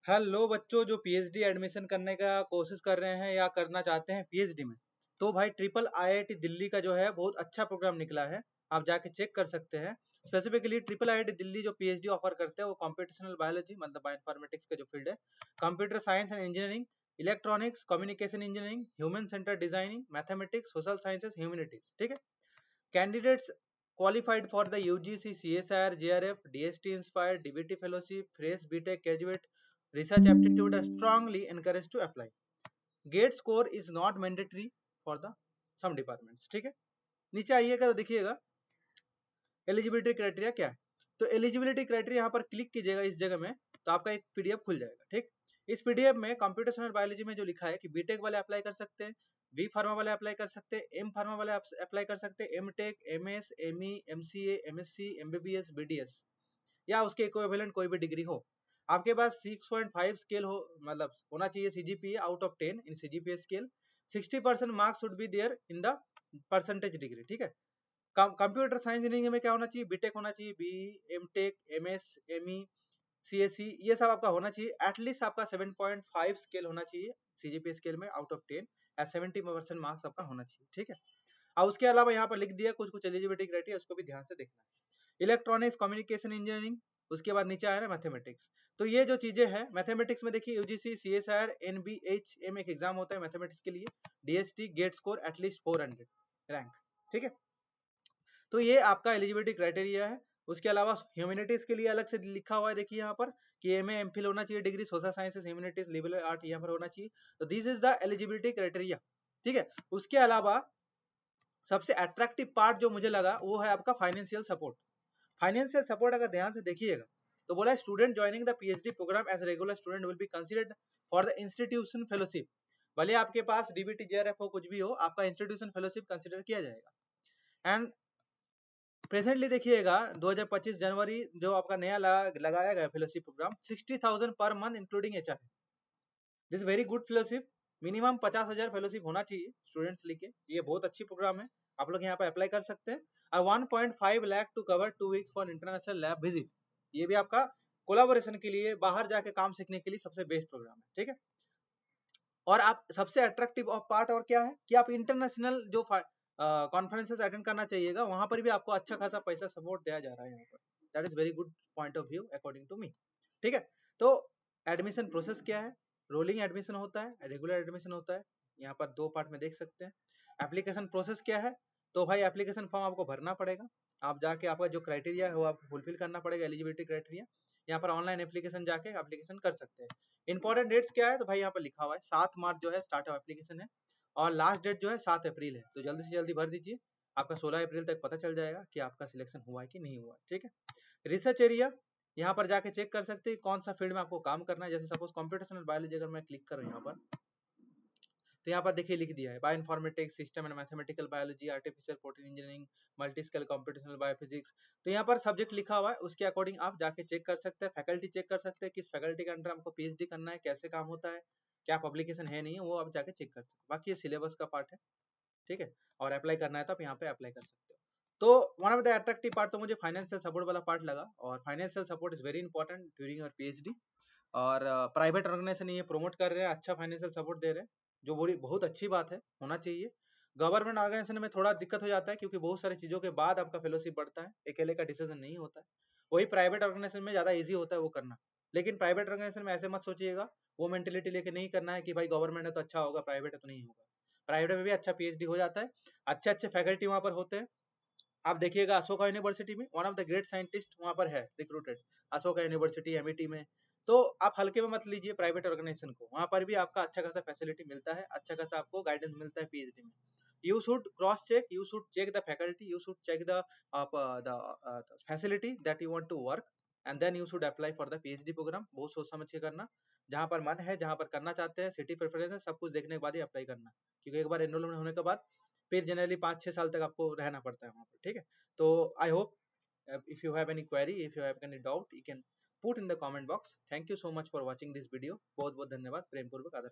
Hello बच्चों, जो PhD admission करने का कोशिश कर रहे हैं या करना चाहते हैं पीएचडी में, तो भाई ट्रिपल आईआईटी दिल्ली का जो है बहुत अच्छा प्रोग्राम निकला है। आप जाके चेक कर सकते हैं। स्पेसिफिकली ट्रिपल आईआईटी दिल्ली जो पीएचडी ऑफर करते हैं वो कंप्यूटेशनल बायोलॉजी मतलब बायोइन्फॉर्मेटिक्स का जो फील्ड है, computer science and engineering, electronics, communication engineering, human centre designing, mathematics, social sciences, humanities. ठीक है। Candidates qualified for the UGC, CSIR, JRF, DST inspired, DBT fellowship, fresh BTech graduate, research aptitude are strongly encouraged to apply. Gate score is not mandatory for the some departments. ठीक है। नीचे आइएगा तो देखिएगा eligibility criteria क्या है। तो eligibility criteria यहाँ पर क्लिक कीजिएगा इस जगह में, तो आपका एक पीडीएफ खुल जाएगा। ठीक। इस पीडीएफ में कंप्यूटेशनल बायोलॉजी में जो लिखा है कि बीटेक वाले अप्लाई कर सकते हैं, बी फार्मा वाले अप्लाई कर सकते हैं, एम फार्मा वाले अप्लाई कर सकते हैं, M take, M S, M E, M C A, M S C, MBBS, BDS या उसके इक्विवेलेंट कोई भी डिग्री हो। आपके पास 6.5 स्केल हो, मतलब होना चाहिए CGPA out of 10 in CGPA scale. 60% marks should be there in the percentage degree. ठीक है। कंप्यूटर साइंस इंजीनियरिंग में क्या होना चाहिए, बीटेक होना चाहिए, B, M take, M S, M E, C S C, ये सब आपका होना चाहिए। एटलीस्ट आपका 7.5 स्केल होना चाहिए सीजीपीए स्केल में आउट ऑफ 10 या 70% मार्क्स आपका होना चाहिए। ठीक है। और उसके अलावा यहाँ पर लिख दिया कुछ कुछ एलिजिबिलिटी क्राइटेरिया, उसको भी ध्यान से देखना है। इलेक्ट्रॉनिक्स, कम्युनिकेशन इंजीनियरिंग, उसके बाद नीचे आया ना मैथमेटिक्स। तो ये जो चीजें हैं मैथमेटिक्स में देखिए यूजीसी, सीएसआईआर, एनबीएचएम एक एग्जाम होता है मैथमेटिक्स के लिए, DST GATE score at least 400 rank. ठीक है। तो ये आपका एलिजिबिलिटी क्राइटेरिया है। उसके अलावा ह्यूमैनिटीज के लिए अलग से लिखा हुआ है, देखिए यहाँ पर कि एमए एमफिल होना चाहिए degree, social sciences, humanities, liberal art यहाँ पर होना चाहिए। तो this is the eligibility criteria. ठीक है। उसके अलावा सबसे अट्रैक्टिव पार्ट जो मुझे लगा वो है आपका फाइनेंशियल सपोर्ट। फाइनेंशियल सपोर्ट अगर ध्यान से देखिएगा तो बोला student joining the PhD programme as regular student will be considered for the institution fellowship. भले आपके पास डीबीटी जेआरएफ हो कुछ भी हो, आपका इंस्टीट्यूशन फेलोशिप कंसीडर किया जाएगा। एंड प्रेजेंटली देखिएगा 2025 जनवरी जो आपका नया लगाया गया fellowship programme 60,000 per month including HR. This very good fellowship. Minimum 50,000 fellowship होना चाहिए स्टूडेंट्स लेके। ये बहुत अच्छी प्रोग्राम है, आप लोग यहाँ पे अप्लाई कर सकते हैं। और 1.5 lakh to cover 2 weeks for international lab visit. ये भी आपका कोलाबोरेशन के लिए, बाहर जाके काम सीखने के लिए सबसे बेस्ट प्रोग्राम है। ठीक है। और आप सबसे अट्रैक्टिव पार्ट और क्या है कि आप इंटरनेशनल जो कॉन्फ्रेंसेस अटेंड करना चाहिएगा, वहां पर भी आपको अच्छा खासा पैसा सपोर्ट दिया जा रहा है यहाँ पर। That is very good point of view according to me. ठीक है। तो एडमिशन प्रोसेस क्या है, रोलिंग एडमिशन होता है, रेगुलर एडमिशन होता है। यहाँ पर दो पार्ट में देख सकते हैं। एप्लीकेशन प्रोसेस क्या है, तो भाई एप्लीकेशन फॉर्म आपको भरना पड़ेगा। आप जाके आपका जो क्राइटेरिया है वो आपको फुलफिल करना पड़ेगा, एलिजिबिलिटी क्राइटेरिया। यहाँ पर ऑनलाइन एप्लीकेशन जाके एप्लीकेशन कर सकते हैं। इंपॉर्टेंट डेट्स क्या है, तो भाई यहाँ पर लिखा हुआ है 7 मार्च जो है स्टार्ट ऑफ एप्लीकेशन है, और लास्ट डेट जो है 7 अप्रैल है। तो जल्दी से जल्दी भर दीजिए, आपका 16 अप्रैल तक पता चल जाएगा कि आपका सिलेक्शन हुआ है कि नहीं हुआ। ठीक है। रिसर्च एरिया यहाँ पर जाके चेक कर सकते हैं कौन सा फील्ड में आपको काम करना है। जैसे सपोज कंप्यूटेशनल बायोलॉजी अगर मैं क्लिक करूँ यहाँ पर, तो यहाँ पर देखिए लिख दिया है bio informatics, system and mathematical biology, artificial protein engineering, multi scale computational biophysics. तो यहाँ पर सब्जेक्ट लिखा हुआ है, उसके अकॉर्डिंग आप जाके चेक कर सकते हैं। फैकल्टी चेक कर सकते हैं किस फैकल्टी के अंडर आपको पीएचडी करना है, कैसे काम होता है, क्या पब्लिकेशन है नहीं है, वो आप जाके चेक कर सकते हैं। बाकी ये सिलेबस का पार्ट है। ठीक है। और अप्लाई करना है तो आप यहाँ पे अप्लाई कर सकते हो। तो one of the attractive part तो मुझे फाइनेंशियल सपोर्ट वाला पार्ट लगा, और financial support is very important during your PhD. और प्राइवेट ऑर्गेनाइजेशन ये प्रमोट कर रहे हैं, अच्छा फाइनेंशियल सपोर्ट दे रहे हैं, जो बहुत अच्छी बात है, होना चाहिए। गवर्नमेंट ऑर्गेनाइजेशन में थोड़ा दिक्कत हो जाता है क्योंकि बहुत सारी चीजों के बाद आपका फेलोशिप बढ़ता है, अकेले का डिसीजन नहीं होता है। वही प्राइवेट ऑर्गेनाइजेशन में ज्यादा इजी होता है वो करना। लेकिन प्राइवेट ऑर्गेनाइजेशन में ऐसे मत सोचिएगा, वो मेंटेलिटी लेके नहीं करना है कि भाई गवर्नमेंट है तो अच्छा होगा, प्राइवेट है तो नहीं होगा। प्राइवेट में भी अच्छा पीएचडी हो जाता है, अच्छे अच्छे फैकल्टी वहां पर होते हैं। आप देखिएगा अशोका यूनिवर्सिटी में one of the great scientist वहां पर है रिक्रूटेड, अशोका यूनिवर्सिटी एमईटी में। तो आप हल्के में मत लीजिए प्राइवेट ऑर्गेनाइजेशन को, वहां पर भी आपका अच्छा खासा फैसिलिटी मिलता है, अच्छा खासा आपको गाइडेंस मिलता है पीएचडी में। You should cross check, you should check the faculty, you should check the facility that you want to work, and then you should apply for the PhD programme. बहुत सोच समझ के करना, जहां पर मन है, जहां पर करना चाहते हैं, सिटी प्रेफरेंस है, सब कुछ देखने के बाद ही अप्लाई करना। क्योंकि एक बार एनरोलमेंट होने के बाद फिर जनरली 5-6 साल तक आपको रहना पड़ता है वहाँ पर। ठीक है। तो I hope if you have any query, if you have any doubt, you can put in the comment box. Thank you so much for watching this video. बहुत बहुत धन्यवाद, प्रेम पूर्वक आदर।